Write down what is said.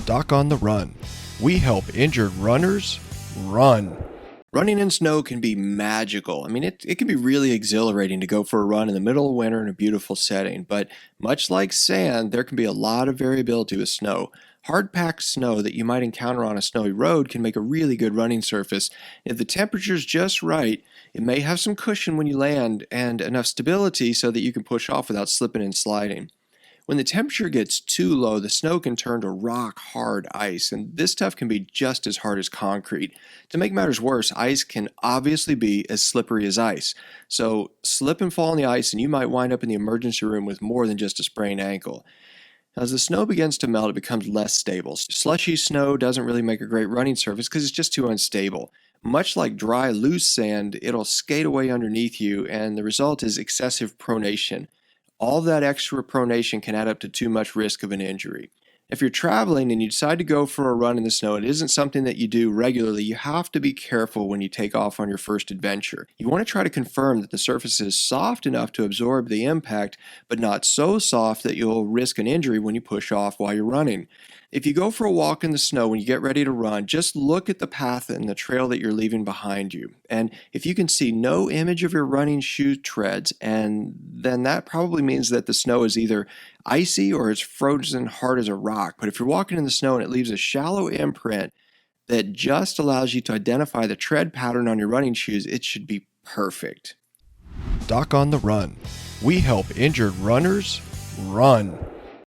Doc on the Run. We help injured runners run. Running in snow can be magical. It can be really exhilarating to go for a run in the middle of winter in a beautiful setting, but much like sand, there can be a lot of variability with snow. Hard-packed snow that you might encounter on a snowy road can make a really good running surface. If the temperature's just right, it may have some cushion when you land and enough stability so that you can push off without slipping and sliding. When the temperature gets too low, the snow can turn to rock-hard ice, and this stuff can be just as hard as concrete. To make matters worse, ice can obviously be as slippery as ice. So slip and fall on the ice, and you might wind up in the emergency room with more than just a sprained ankle. As the snow begins to melt, it becomes less stable. Slushy snow doesn't really make a great running surface because it's just too unstable. Much like dry, loose sand, it'll skate away underneath you, and the result is excessive pronation. All that extra pronation can add up to too much risk of an injury. If you're traveling and you decide to go for a run in the snow, it isn't something that you do regularly. You have to be careful when you take off on your first adventure. You want to try to confirm that the surface is soft enough to absorb the impact, but not so soft that you'll risk an injury when you push off while you're running. If you go for a walk in the snow when you get ready to run, just look at the path and the trail that you're leaving behind you. And if you can see no image of your running shoe treads, and then that probably means that the snow is either icy or it's frozen hard as a rock. But if you're walking in the snow and it leaves a shallow imprint that just allows you to identify the tread pattern on your running shoes, it should be perfect. Doc on the Run. We help injured runners run.